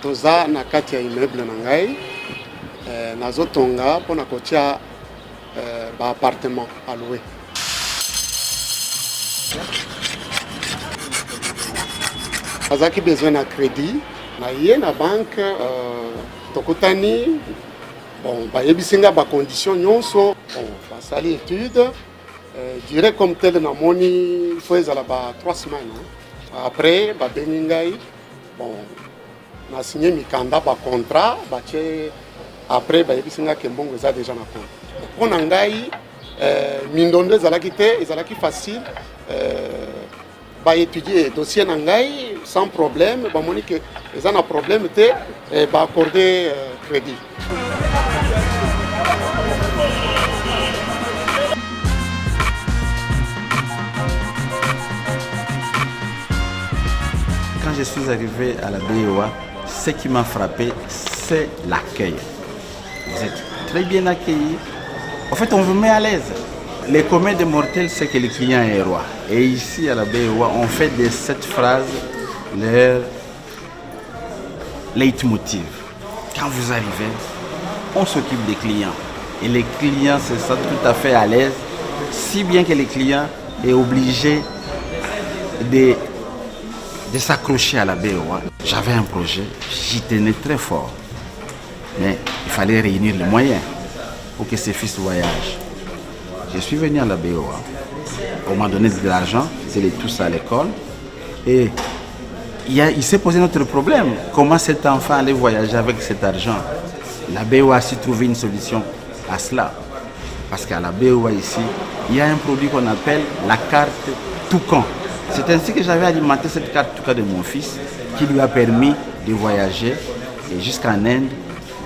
toza na kati ya immeuble na ngai nazotonga mpona kotia ba appartement à louer. Azaki besoin na crédit na ye na banque tokutani bon bayebisinga ba condition nyonso bon basali étude dirait comme tel na moni faut ezala ba 3 semaines après ba beningai bon na signé mikanda ba contrat ba che après bayebisinga ke mbongo eza déjà na compte pona ngai mindondo ezalaki te ezalaki facile ba étudier dossier na ngai sans problème ba moni que eza na problème te ba accorder crédit. Quand je suis arrivé à la BOA, ce qui m'a frappé, c'est l'accueil. Vous êtes très bien accueillis. En fait, on vous met à l'aise. Les communs des mortels, c'est que le client est roi. Et ici, à la BOA, on fait de cette phrase leur leitmotiv. Quand vous arrivez, on s'occupe des clients. Et les clients se sentent tout à fait à l'aise, si bien que le client est obligé de s'accrocher à la BOA. J'avais un projet, j'y tenais très fort. Mais il fallait réunir les moyens pour que ces fils voyagent. Je suis venu à la BOA. On m'a donné de l'argent, c'est les tous à l'école. Et il s'est posé notre problème. Comment cet enfant allait voyager avec cet argent? La BOA a su trouver une solution à cela. Parce qu'à la BOA ici, il y a un produit qu'on appelle la carte Toucan. C'est ainsi que j'avais alimenté cette carte Toucan de mon fils, qui lui a permis de voyager et jusqu'en Inde.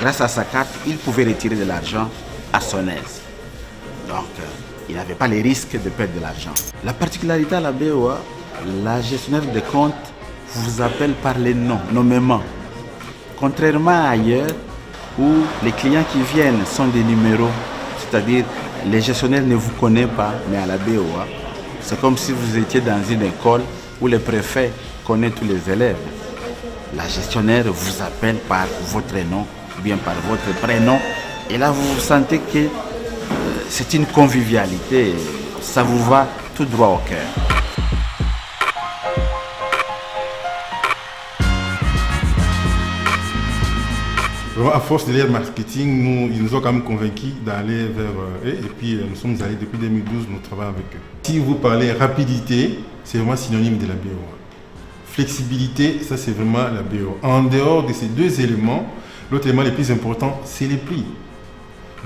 Grâce à sa carte, il pouvait retirer de l'argent à son aise. Donc, il n'avait pas les risques de perdre de l'argent. La particularité à la BOA, la gestionnaire de compte vous appelle par les noms, nommément. Contrairement à ailleurs, où les clients qui viennent sont des numéros, c'est-à-dire les gestionnaires ne vous connaissent pas, mais à la BOA, c'est comme si vous étiez dans une école où le préfet connaît tous les élèves. La gestionnaire vous appelle par votre nom, bien par votre prénom, et là vous sentez que c'est une convivialité, ça vous va tout droit au cœur. À force de leur marketing, ils nous ont quand même convaincus d'aller vers eux. Et puis nous sommes allés depuis 2012, nous travaillons avec eux. Si vous parlez rapidité, c'est vraiment synonyme de la BOA. Flexibilité, ça c'est vraiment la BOA. En dehors de ces deux éléments, l'autre élément le plus important, c'est les prix.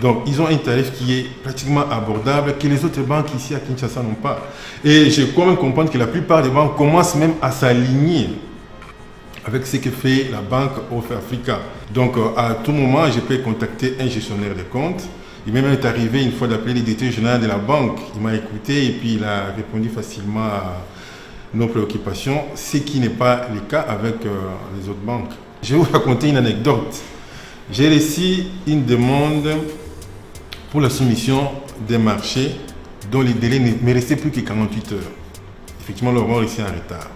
Donc ils ont un tarif qui est pratiquement abordable, que les autres banques ici à Kinshasa n'ont pas. Et je crois même comprendre que la plupart des banques commencent même à s'aligner avec ce que fait la banque of Africa. Donc à tout moment, je peux contacter un gestionnaire de compte. Il m'est même arrivé une fois d'appeler le directeur général de la banque. Il m'a écouté et puis il a répondu facilement à nos préoccupations, ce qui n'est pas le cas avec les autres banques. Je vais vous raconter une anecdote. J'ai reçu une demande pour la soumission des marchés dont les délais ne me restaient plus que 48 heures. Effectivement, le roi est en retard.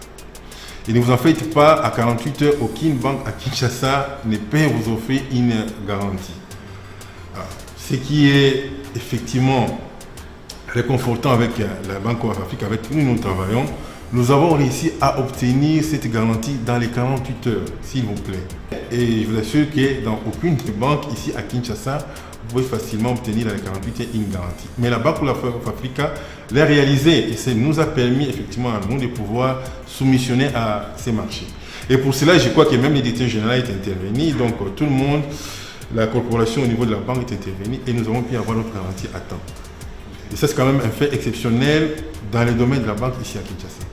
Et ne vous en faites pas, à 48 heures, aucune banque à Kinshasa ne peut vous offrir une garantie. Alors, ce qui est effectivement réconfortant avec la Banque of Africa, avec qui nous travaillons, nous avons réussi à obtenir cette garantie dans les 48 heures, s'il vous plaît. Et je vous assure que dans aucune des banques ici à Kinshasa, vous pouvez facilement obtenir dans les 48 heures une garantie. Mais la Banque of Africa l'a réalisé et ça nous a permis effectivement à nous de pouvoir soumissionner à ces marchés. Et pour cela, je crois que même l'éditeur général est intervenu, donc tout le monde, la corporation au niveau de la banque est intervenue et nous avons pu avoir notre garantie à temps. Et ça, c'est quand même un fait exceptionnel dans le domaine de la banque ici à Kinshasa.